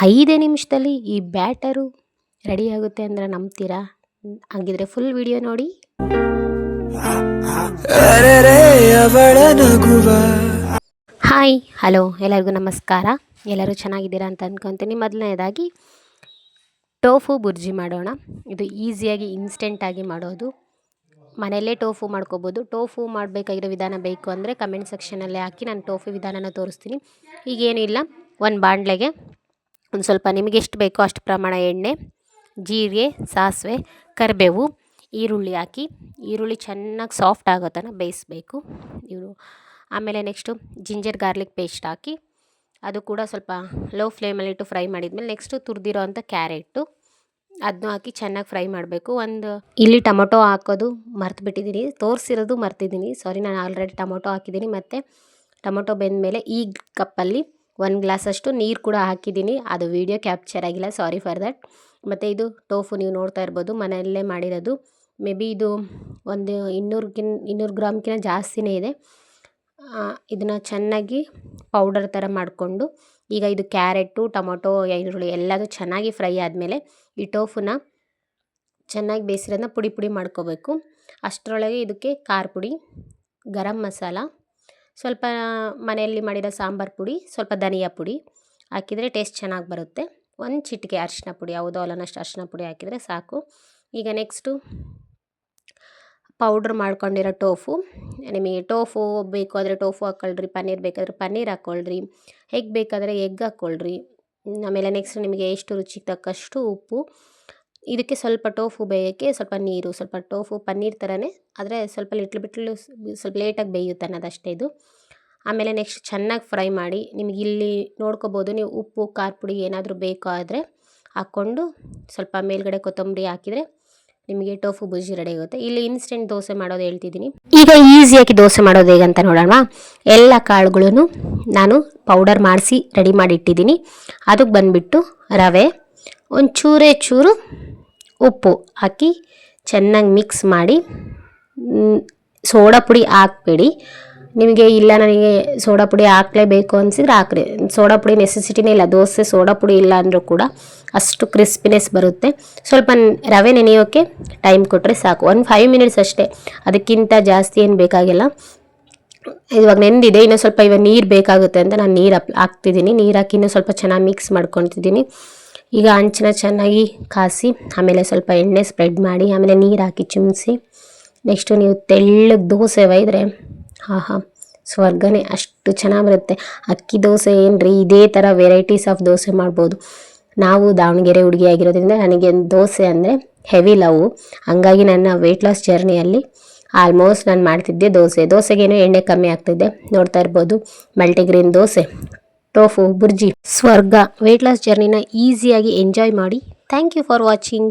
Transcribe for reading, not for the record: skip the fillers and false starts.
5 ನಿಮಿಷದಲ್ಲಿ ಈ batter ready ಆಗುತ್ತೆ ಅಂದರೆ ನಂಬ್ತೀರಾ? ಹಾಗಿದ್ರೆ ಫುಲ್ ವಿಡಿಯೋ ನೋಡಿ. ಹಾಯ್, ಹಲೋ, ಎಲ್ಲರಿಗೂ ನಮಸ್ಕಾರ. ಎಲ್ಲರೂ ಚೆನ್ನಾಗಿದ್ದೀರಾ ಅಂತ ಅಂದ್ಕೊತೀನಿ. ಮೊದಲನೇದಾಗಿ ಟೋಫು ಬುರ್ಜಿ ಮಾಡೋಣ. ಇದು ಈಸಿಯಾಗಿ ಇನ್ಸ್ಟೆಂಟಾಗಿ ಮಾಡೋದು. ಮನೆಯಲ್ಲೇ ಟೋಫು ಮಾಡ್ಕೋಬೋದು. ಟೋಫು ಮಾಡಬೇಕಾಗಿರೋ ವಿಧಾನ ಬೇಕು ಅಂದರೆ ಕಮೆಂಟ್ ಸೆಕ್ಷನಲ್ಲಿ ಹಾಕಿ, ನಾನು ಟೋಫು ವಿಧಾನನ ತೋರಿಸ್ತೀನಿ. ಈಗೇನು ಇಲ್ಲ, ಒಂದು ಬಾಣಲೆಗೆ ಒಂದು ಸ್ವಲ್ಪ ನಿಮಗೆ ಎಷ್ಟು ಬೇಕೋ ಅಷ್ಟು ಪ್ರಮಾಣ ಎಣ್ಣೆ, ಜೀರಿಗೆ, ಸಾಸಿವೆ, ಕರಿಬೇವು, ಈರುಳ್ಳಿ ಹಾಕಿ ಈರುಳ್ಳಿ ಚೆನ್ನಾಗಿ ಸಾಫ್ಟ್ ಆಗೋ ತನಕ ಬೇಯಿಸಬೇಕು ಇವರು. ಆಮೇಲೆ ನೆಕ್ಸ್ಟು ಜಿಂಜರ್ ಗಾರ್ಲಿಕ್ ಪೇಸ್ಟ್ ಹಾಕಿ ಅದು ಕೂಡ ಸ್ವಲ್ಪ ಲೋ ಫ್ಲೇಮಲ್ಲಿಟ್ಟು ಫ್ರೈ ಮಾಡಿದ್ಮೇಲೆ ನೆಕ್ಸ್ಟು ತುರಿದಿರೋ ಅಂಥ ಕ್ಯಾರೆಟು ಅದನ್ನು ಹಾಕಿ ಚೆನ್ನಾಗಿ ಫ್ರೈ ಮಾಡಬೇಕು. ಇಲ್ಲಿ ಟೊಮೊಟೊ ಹಾಕೋದು ಮರ್ತುಬಿಟ್ಟಿದ್ದೀನಿ, ತೋರಿಸಿರೋದು ಮರ್ತಿದ್ದೀನಿ, ಸಾರಿ. ನಾನು ಆಲ್ರೆಡಿ ಟೊಮೊಟೊ ಹಾಕಿದ್ದೀನಿ. ಮತ್ತು ಟೊಮೊಟೊ ಬೆಂದಮೇಲೆ ಈ ಕಪ್ಪಲ್ಲಿ 1 ಗ್ಲಾಸಷ್ಟು ನೀರು ಕೂಡ ಹಾಕಿದ್ದೀನಿ. ಅದು ವೀಡಿಯೋ ಕ್ಯಾಪ್ಚರ್ ಆಗಿಲ್ಲ, ಸಾರಿ ಫಾರ್ ದ್ಯಾಟ್. ಮತ್ತು ಇದು ಟೋಫು ನೀವು ನೋಡ್ತಾ ಇರ್ಬೋದು, ಮನೆಯಲ್ಲೇ ಮಾಡಿರೋದು. ಮೇ ಬಿ ಇದು ಒಂದು 200 ಗ್ರಾಮ್ಗಿಂತ ಜಾಸ್ತಿನೇ ಇದೆ. ಇದನ್ನು ಚೆನ್ನಾಗಿ ಪೌಡರ್ ಥರ ಮಾಡಿಕೊಂಡು, ಈಗ ಇದು ಕ್ಯಾರೆಟು, ಟೊಮೊಟೊ, ಈರುಳ್ಳಿ ಎಲ್ಲದು ಚೆನ್ನಾಗಿ ಫ್ರೈ ಆದಮೇಲೆ ಈ ಟೋಫುನ ಚೆನ್ನಾಗಿ ಬೇಯಿಸಿರೋದನ್ನ ಪುಡಿ ಪುಡಿ ಮಾಡ್ಕೋಬೇಕು. ಅಷ್ಟರೊಳಗೆ ಇದಕ್ಕೆ ಖಾರ ಪುಡಿ, ಗರಂ ಮಸಾಲ, ಸ್ವಲ್ಪ ಮನೆಯಲ್ಲಿ ಮಾಡಿರೋ ಸಾಂಬಾರು ಪುಡಿ, ಸ್ವಲ್ಪ ಧನಿಯಾ ಪುಡಿ ಹಾಕಿದರೆ ಟೇಸ್ಟ್ ಚೆನ್ನಾಗಿ ಬರುತ್ತೆ. 1 ಚಿಟಿಕೆ ಅರಿಶಿನ ಪುಡಿ, ಯಾವುದೋ ಅಲ್ಲನಷ್ಟು ಅರಿಶಿನ ಪುಡಿ ಹಾಕಿದರೆ ಸಾಕು. ಈಗ ನೆಕ್ಸ್ಟು ಪೌಡ್ರ್ ಮಾಡ್ಕೊಂಡಿರೋ ಟೋಫು, ನಿಮಗೆ ಟೋಫು ಬೇಕು ಆದರೆ ಟೋಫು ಹಾಕ್ಕೊಳ್ರಿ, ಪನ್ನೀರ್ ಬೇಕಾದರೆ ಪನ್ನೀರ್ ಹಾಕ್ಕೊಳ್ರಿ, ಎಗ್ ಬೇಕಾದರೆ ಎಗ್ ಹಾಕ್ಕೊಳ್ರಿ. ಆಮೇಲೆ ನೆಕ್ಸ್ಟ್ ನಿಮಗೆ ಎಷ್ಟು ರುಚಿಗೆ ತಕ್ಕಷ್ಟು ಉಪ್ಪು. ಇದಕ್ಕೆ ಸ್ವಲ್ಪ ಟೋಫು ಬೇಯೋಕ್ಕೆ ಸ್ವಲ್ಪ ನೀರು, ಸ್ವಲ್ಪ ಟೋಫು ಪನ್ನೀರ್ ಥರನೇ, ಆದರೆ ಸ್ವಲ್ಪ ಸ್ವಲ್ಪ ಲೇಟಾಗಿ ಬೇಯುತ್ತೆ ಅನ್ನೋದಷ್ಟೇ ಇದು. ಆಮೇಲೆ ನೆಕ್ಸ್ಟ್ ಚೆನ್ನಾಗಿ ಫ್ರೈ ಮಾಡಿ, ನಿಮಗೆ ಇಲ್ಲಿ ನೋಡ್ಕೋಬೋದು ನೀವು, ಉಪ್ಪು ಖಾರ ಪುಡಿ ಏನಾದರೂ ಬೇಕು ಆದರೆ ಹಾಕ್ಕೊಂಡು ಸ್ವಲ್ಪ ಮೇಲ್ಗಡೆ ಕೊತ್ತಂಬರಿ ಹಾಕಿದರೆ ನಿಮಗೆ ಟೋಫು ಬುರ್ಜಿ ರೆಡಿ ಆಗುತ್ತೆ. ಇಲ್ಲಿ ಇನ್ಸ್ಟೆಂಟ್ ದೋಸೆ ಮಾಡೋದು ಹೇಳ್ತಿದ್ದೀನಿ. ಈಗ ಈಸಿಯಾಗಿ ದೋಸೆ ಮಾಡೋದು ಹೇಗಂತ ನೋಡೋಣ. ಎಲ್ಲ ಕಾಳುಗಳನ್ನು ನಾನು ಪೌಡರ್ ಮಾಡಿಸಿ ರೆಡಿ ಮಾಡಿ ಇಟ್ಟಿದ್ದೀನಿ. ಅದಕ್ಕೆ ಬಂದುಬಿಟ್ಟು ರವೆ, ಒಂದು ಚೂರು ಉಪ್ಪು ಹಾಕಿ ಚೆನ್ನಾಗಿ ಮಿಕ್ಸ್ ಮಾಡಿ, ಸೋಡಾ ಪುಡಿ ಹಾಕಬೇಡಿ. ನಿಮಗೆ ಇಲ್ಲ ನನಗೆ ಸೋಡಾ ಪುಡಿ ಹಾಕಲೇಬೇಕು ಅನಿಸಿದ್ರೆ ಹಾಕ್ರಿ, ಸೋಡಾ ಪುಡಿ ನೆಸೆಸಿಟಿನೇ ಇಲ್ಲ. ದೋಸೆ ಸೋಡಾ ಪುಡಿ ಇಲ್ಲ ಅಂದರೂ ಕೂಡ ಅಷ್ಟು ಕ್ರಿಸ್ಪಿನೆಸ್ ಬರುತ್ತೆ. ಸ್ವಲ್ಪ ರವೆ ನೆನೆಯೋಕ್ಕೆ ಟೈಮ್ ಕೊಟ್ಟರೆ ಸಾಕು, 5 ಮಿನಿಟ್ಸ್ ಅಷ್ಟೇ, ಅದಕ್ಕಿಂತ ಜಾಸ್ತಿ ಏನು ಬೇಕಾಗಿಲ್ಲ. ಇವಾಗ ನೆಂದಿದೆ, ಇನ್ನೂ ಸ್ವಲ್ಪ ಇವಾಗ ನೀರು ಬೇಕಾಗುತ್ತೆ ಅಂತ ನಾನು ನೀರು ಹಾಕ್ತಿದ್ದೀನಿ. ನೀರು ಹಾಕಿ ಇನ್ನೂ ಸ್ವಲ್ಪ ಚೆನ್ನಾಗಿ ಮಿಕ್ಸ್ ಮಾಡ್ಕೊತಿದ್ದೀನಿ. ಈಗ ಹಂಚನ್ನ ಚೆನ್ನಾಗಿ ಕಾಸಿ, ಆಮೇಲೆ ಸ್ವಲ್ಪ ಎಣ್ಣೆ ಸ್ಪ್ರೆಡ್ ಮಾಡಿ, ಆಮೇಲೆ ನೀರು ಹಾಕಿ ಚಿಮ್ಮಿಸಿ, ನೆಕ್ಸ್ಟು ನೀವು ತೆಳ್ಳಗೆ ದೋಸೆ ಒಯ್ದರೆ ಸ್ವರ್ಗನೇ, ಅಷ್ಟು ಚೆನ್ನಾಗಿ ಬರುತ್ತೆ. ಅಕ್ಕಿ ದೋಸೆ ಏನ್ರಿ, ಇದೇ ಥರ ವೆರೈಟೀಸ್ ಆಫ್ ದೋಸೆ ಮಾಡ್ಬೋದು. ನಾವು ದಾವಣಗೆರೆ ಹುಡುಗಿ ಆಗಿರೋದ್ರಿಂದ ನನಗೆ ದೋಸೆ ಅಂದರೆ ಹೆವಿ ಲವ್. ಹಂಗಾಗಿ ನನ್ನ ವೆಯ್ಟ್ ಲಾಸ್ ಜರ್ನಿಯಲ್ಲಿ ಆಲ್ಮೋಸ್ಟ್ ನಾನು ಮಾಡ್ತಿದ್ದೆ ದೋಸೆಗೇನೋ ಎಣ್ಣೆ ಕಮ್ಮಿ ಆಗ್ತಿದ್ದೆ. ನೋಡ್ತಾ ಇರ್ಬೋದು, ಮಲ್ಟಿಗ್ರೀನ್ ದೋಸೆ, ಟೋಫು ಬುರ್ಜಿ, ಸ್ವರ್ಗ. ವೆಯ್ಟ್ ಲಾಸ್ ಜರ್ನಿನ ಈಸಿಯಾಗಿ ಎಂಜಾಯ್ ಮಾಡಿ. Thank you for watching.